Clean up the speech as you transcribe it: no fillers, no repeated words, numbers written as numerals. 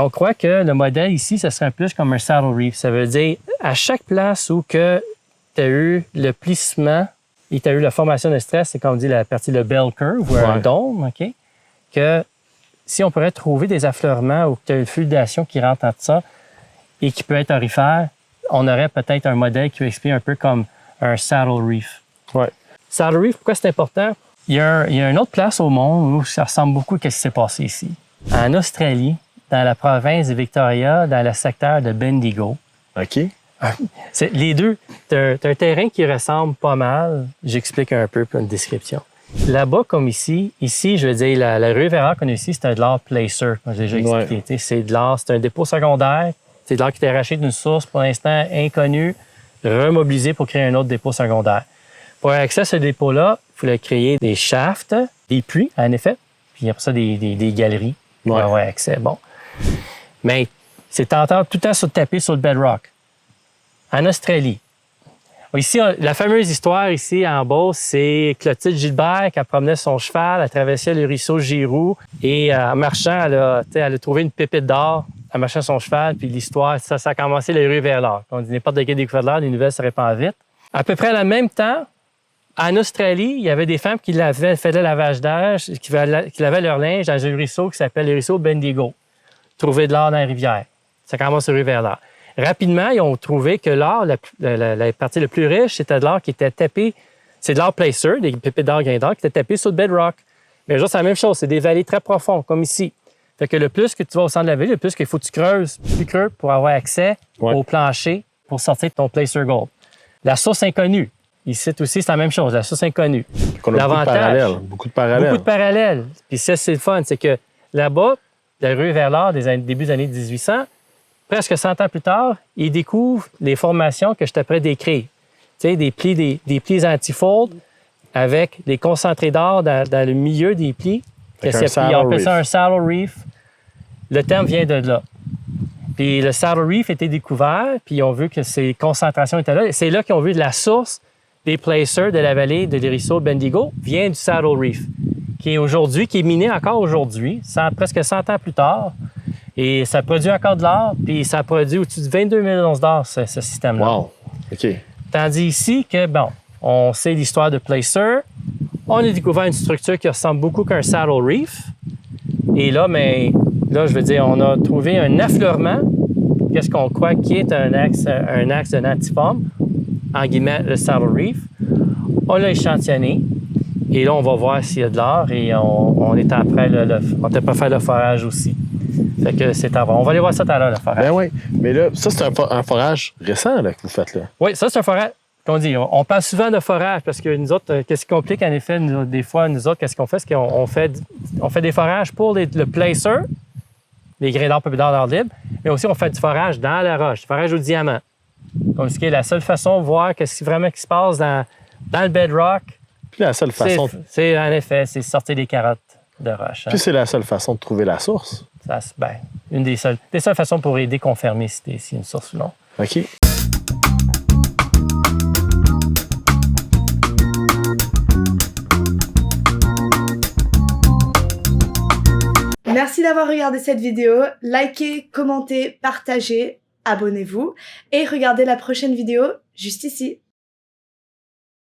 On croit que le modèle ici, ce serait plus comme un saddle reef. Ça veut dire, à chaque place où tu as eu le plissement et tu as eu la formation de stress, c'est comme on dit la partie de bell curve ou un dôme, OK? Que si on pourrait trouver des affleurements ou que tu as une fluidation qui rentre entre ça et qui peut être aurifère, on aurait peut-être un modèle qui explique un peu comme un saddle reef. Ouais. Saddle reef, pourquoi c'est important? Il y a une autre place au monde où ça ressemble beaucoup à ce qui s'est passé ici. En Australie, dans la province de Victoria, dans le secteur de Bendigo. OK. Les deux, tu as un terrain qui ressemble pas mal. J'explique un peu pour une description. Là-bas, comme ici, je veux dire, la rue Verrard qu'on a ici, c'est un de l'art placer, comme j'ai déjà expliqué. C'est de l'art, c'est un dépôt secondaire. C'est de l'art qui est arraché d'une source, pour l'instant inconnue, remobilisé pour créer un autre dépôt secondaire. Pour avoir accès à ce dépôt-là, il fallait créer des shafts, des puits, en effet, puis après ça, des galeries pour avoir accès. Bon. Mais c'est tentant tout le temps sur taper sur le bedrock. En Australie. Ici, la fameuse histoire ici en Beauce, c'est Clotilde Gilbert qui promenait son cheval, elle traversait le ruisseau Giroux et en marchant, elle a trouvé une pépite d'or en marchant son cheval, puis l'histoire, ça a commencé les rues vers l'or. On dit n'importe quel découvert de l'or, les nouvelles se répandent vite. À peu près en même temps, en Australie, il y avait des femmes qui faisaient le lavage d'âge, qui lavaient leur linge dans un ruisseau qui s'appelle le ruisseau Bendigo. Trouver de l'or dans la rivière. Ça commence les rues vers l'or. Rapidement, ils ont trouvé que l'or, la partie la plus riche, c'était de l'or qui était tapé. C'est de l'or placer, des pépites d'or grain d'or, qui étaient tapés sur le bedrock. Mais c'est la même chose, c'est des vallées très profondes, comme ici. Fait que le plus que tu vas au centre de la vallée, le plus qu'il faut que tu creuses plus creux pour avoir accès au plancher pour sortir ton placer gold. La source inconnue. Ici aussi, c'est la même chose, la source inconnue. L'avantage. Beaucoup de parallèles. Beaucoup de parallèles. Puis ça, c'est le fun, c'est que là-bas, la rue vers l'or des début des années 1800, presque 100 ans plus tard, ils découvrent les formations que je t'ai prêt d'écrire. Tu sais, des plis antifold avec des concentrés d'or dans le milieu des plis. Ils appellent ça un saddle reef. Le terme vient de là. Puis le saddle reef a été découvert, puis ils ont vu que ces concentrations étaient là. C'est là qu'ils ont vu la source des placers de la vallée de l'Hérisseau Bendigo vient du saddle reef, qui est miné encore aujourd'hui, presque 100 ans plus tard. Et ça produit encore de l'or, puis ça produit au-dessus de 22 000 onces d'or, ce système-là. Wow! OK. Tandis ici que, bon, on sait l'histoire de placer. On a découvert une structure qui ressemble beaucoup à un saddle reef. Et là, je veux dire, on a trouvé un affleurement. Qu'est-ce qu'on croit qui est un axe de natiforme, en guillemets, le saddle reef. On l'a échantillonné. Et là, on va voir s'il y a de l'or et on est après on était pas faire le forage aussi. Fait que c'est à voir. On va aller voir ça tout à l'heure, le forage. Ben oui. Mais là, ça, c'est un forage récent là, que vous faites là. Oui, ça, c'est un forage. Comme on dit, on parle souvent de forage parce que nous autres, qu'est-ce qui complique en effet, des fois, nous autres, qu'est-ce qu'on fait? C'est qu'on fait des forages pour le placer, les grains d'or, pépites d'or libre, mais aussi on fait du forage dans la roche, du forage au diamant. Comme ce qui est la seule façon de voir qu'est-ce vraiment qui se passe dans le bedrock. Puis la seule façon. C'est en effet, c'est sortir des carottes de roche. Puis c'est la seule façon de trouver la source. Une des seules façons pour aider confirmer si c'est une source ou non. OK. Merci d'avoir regardé cette vidéo. Likez, commentez, partagez, abonnez-vous et regardez la prochaine vidéo juste ici.